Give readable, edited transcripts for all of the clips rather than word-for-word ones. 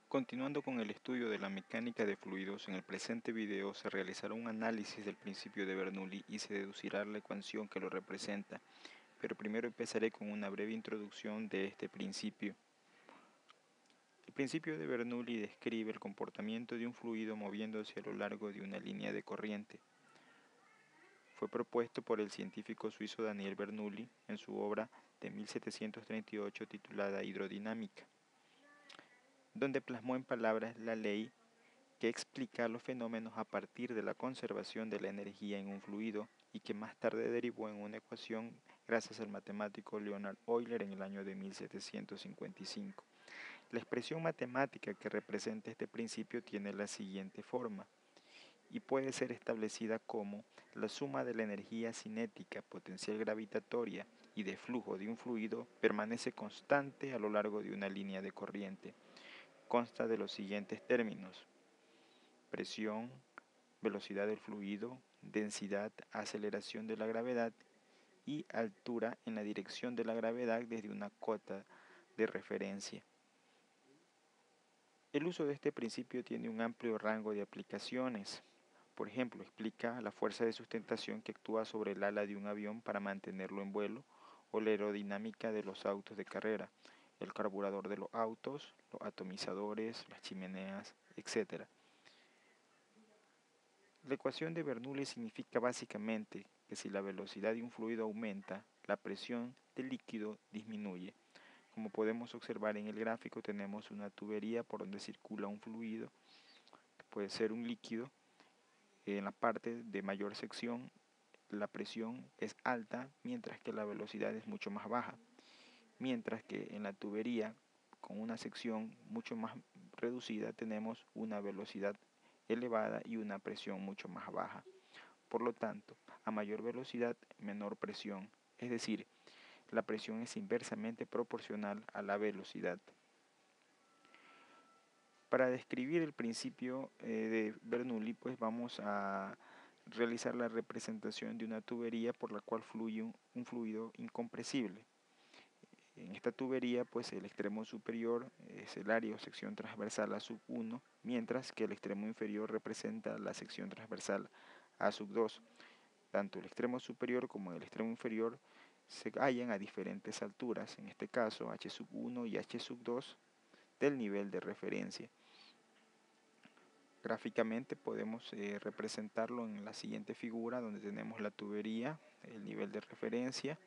Continuando con el estudio de la mecánica de fluidos, en el presente video se realizará un análisis del principio de Bernoulli y se deducirá la ecuación que lo representa, pero primero empezaré con una breve introducción de este principio. El principio de Bernoulli describe el comportamiento de un fluido moviéndose a lo largo de una línea de corriente. Fue propuesto por el científico suizo Daniel Bernoulli en su obra de 1738 titulada Hidrodinámica, donde plasmó en palabras la ley que explica los fenómenos a partir de la conservación de la energía en un fluido y que más tarde derivó en una ecuación gracias al matemático Leonhard Euler en el año de 1755. La expresión matemática que representa este principio tiene la siguiente forma y puede ser establecida como la suma de la energía cinética, potencial gravitatoria y de flujo de un fluido permanece constante a lo largo de una línea de corriente. Consta de los siguientes términos: presión, velocidad del fluido, densidad, aceleración de la gravedad y altura en la dirección de la gravedad desde una cota de referencia. El uso de este principio tiene un amplio rango de aplicaciones. Por ejemplo, explica la fuerza de sustentación que actúa sobre el ala de un avión para mantenerlo en vuelo, o la aerodinámica de los autos de carrera, el carburador de los autos, los atomizadores, las chimeneas, etc. La ecuación de Bernoulli significa básicamente que si la velocidad de un fluido aumenta, la presión del líquido disminuye. Como podemos observar en el gráfico, tenemos una tubería por donde circula un fluido, que puede ser un líquido. En la parte de mayor sección, la presión es alta, mientras que la velocidad es mucho más baja. Mientras que en la tubería, con una sección mucho más reducida, tenemos una velocidad elevada y una presión mucho más baja. Por lo tanto, a mayor velocidad, menor presión, es decir, la presión es inversamente proporcional a la velocidad. Para describir el principio de Bernoulli, pues vamos a realizar la representación de una tubería por la cual fluye un fluido incompresible. En esta tubería, pues el extremo superior es el área o sección transversal A sub 1, mientras que el extremo inferior representa la sección transversal A sub 2. Tanto el extremo superior como el extremo inferior se hallan a diferentes alturas, en este caso H sub 1 y H sub 2 del nivel de referencia. Gráficamente podemos representarlo en la siguiente figura, donde tenemos la tubería, el nivel de referencia,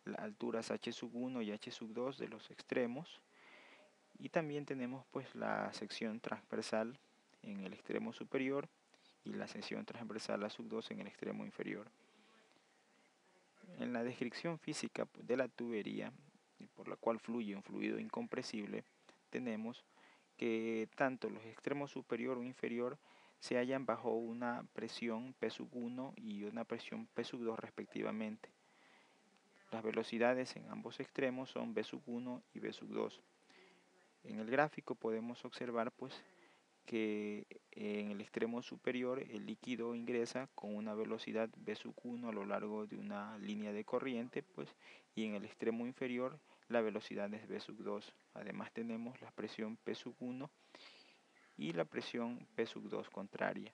las alturas H sub 1 y H sub 2 de los extremos, y también tenemos pues la sección transversal en el extremo superior y la sección transversal A sub 2 en el extremo inferior. En la descripción física de la tubería, por la cual fluye un fluido incompresible, tenemos que tanto los extremos superior o inferior se hallan bajo una presión P sub 1 y una presión P sub 2 respectivamente. Las velocidades en ambos extremos son V sub 1 y V sub 2. En el gráfico podemos observar pues que en el extremo superior el líquido ingresa con una velocidad V sub 1 a lo largo de una línea de corriente, pues, y en el extremo inferior la velocidad es V sub 2. Además tenemos la presión P sub 1 y la presión P sub 2 contraria.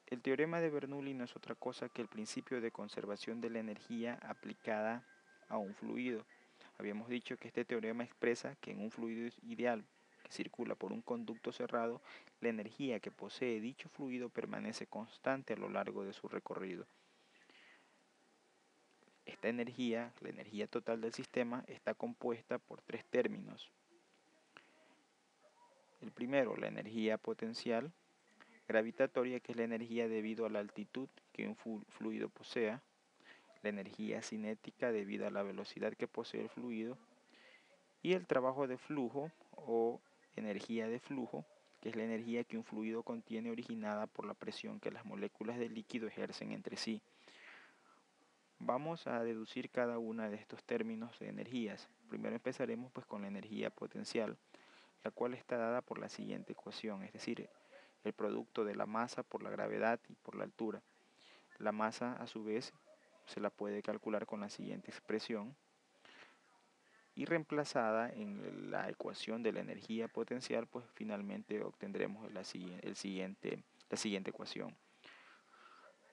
El teorema de Bernoulli no es otra cosa que el principio de conservación de la energía aplicada a un fluido. Habíamos dicho que este teorema expresa que en un fluido ideal que circula por un conducto cerrado, la energía que posee dicho fluido permanece constante a lo largo de su recorrido. Esta energía, la energía total del sistema, está compuesta por tres términos. El primero, la energía potencial gravitatoria, que es la energía debido a la altitud que un fluido posea, la energía cinética debido a la velocidad que posee el fluido, y el trabajo de flujo o energía de flujo, que es la energía que un fluido contiene originada por la presión que las moléculas del líquido ejercen entre sí. Vamos a deducir cada una de estos términos de energías. Primero empezaremos pues con la energía potencial, la cual está dada por la siguiente ecuación, es decir, el producto de la masa por la gravedad y por la altura. La masa a su vez se la puede calcular con la siguiente expresión, y reemplazada en la ecuación de la energía potencial, pues finalmente obtendremos la siguiente ecuación.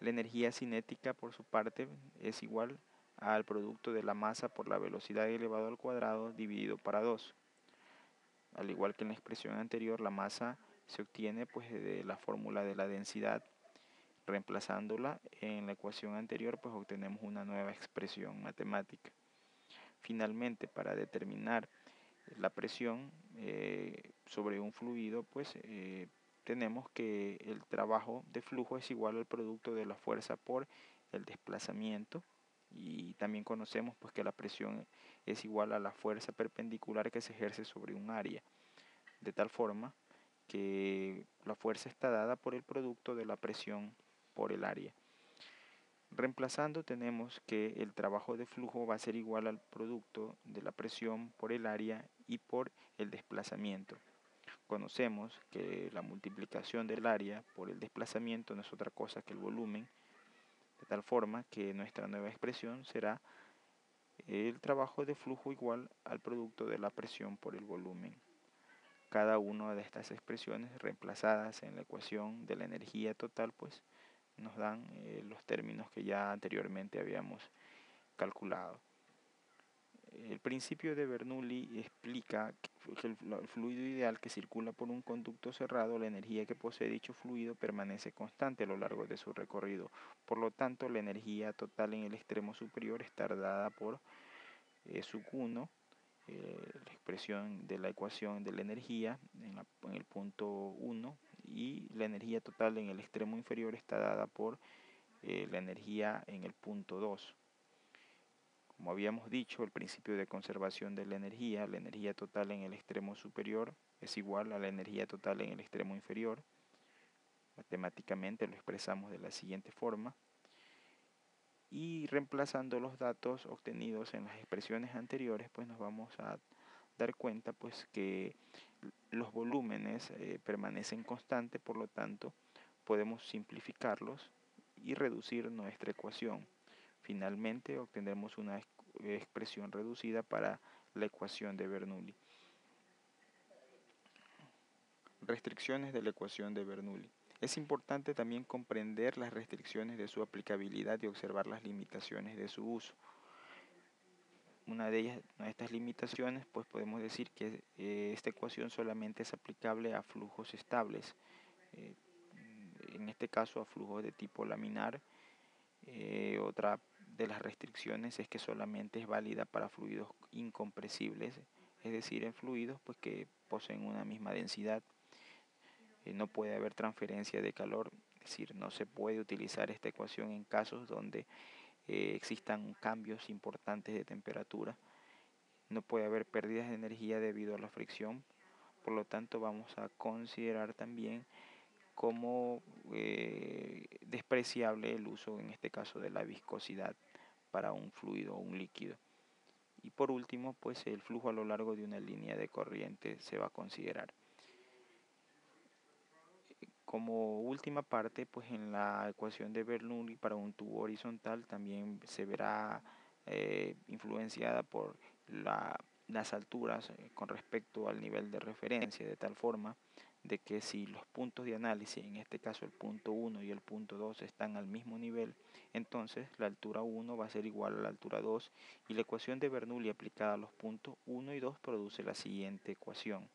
La energía cinética, por su parte, es igual al producto de la masa por la velocidad elevado al cuadrado dividido para 2. Al igual que en la expresión anterior, la masa se obtiene pues de la fórmula de la densidad. Reemplazándola en la ecuación anterior, pues obtenemos una nueva expresión matemática. Finalmente, para determinar la presión sobre un fluido, pues tenemos que el trabajo de flujo es igual al producto de la fuerza por el desplazamiento, y también conocemos pues que la presión es igual a la fuerza perpendicular que se ejerce sobre un área, de tal forma que la fuerza está dada por el producto de la presión por el área. Reemplazando, tenemos que el trabajo de flujo va a ser igual al producto de la presión por el área y por el desplazamiento. Conocemos que la multiplicación del área por el desplazamiento no es otra cosa que el volumen, de tal forma que nuestra nueva expresión será el trabajo de flujo igual al producto de la presión por el volumen. Cada una de estas expresiones reemplazadas en la ecuación de la energía total, pues nos dan los términos que ya anteriormente habíamos calculado. El principio de Bernoulli explica que el fluido ideal que circula por un conducto cerrado, la energía que posee dicho fluido permanece constante a lo largo de su recorrido. Por lo tanto, la energía total en el extremo superior está dada por sub 1, la expresión de la ecuación de la energía en el punto 1, y la energía total en el extremo inferior está dada por la energía en el punto 2. Como habíamos dicho, el principio de conservación de la energía total en el extremo superior es igual a la energía total en el extremo inferior. Matemáticamente lo expresamos de la siguiente forma. Y reemplazando los datos obtenidos en las expresiones anteriores, pues nos vamos a dar cuenta pues que los volúmenes permanecen constantes, por lo tanto podemos simplificarlos y reducir nuestra ecuación. Finalmente obtendremos una expresión reducida para la ecuación de Bernoulli. Restricciones de la ecuación de Bernoulli. Es importante también comprender las restricciones de su aplicabilidad y observar las limitaciones de su uso. Una de estas limitaciones, pues podemos decir que esta ecuación solamente es aplicable a flujos estables, en este caso a flujos de tipo laminar. Otra de las restricciones es que solamente es válida para fluidos incompresibles, es decir, en fluidos pues que poseen una misma densidad. No puede haber transferencia de calor, es decir, no se puede utilizar esta ecuación en casos donde existan cambios importantes de temperatura. No puede haber pérdidas de energía debido a la fricción. Por lo tanto, vamos a considerar también como despreciable el uso, en este caso, de la viscosidad para un fluido o un líquido. Y por último, pues el flujo a lo largo de una línea de corriente se va a considerar. Como última parte, pues en la ecuación de Bernoulli para un tubo horizontal también se verá influenciada por las alturas con respecto al nivel de referencia, de tal forma de que si los puntos de análisis, en este caso el punto 1 y el punto 2, están al mismo nivel, entonces la altura 1 va a ser igual a la altura 2, y la ecuación de Bernoulli aplicada a los puntos 1 y 2 produce la siguiente ecuación.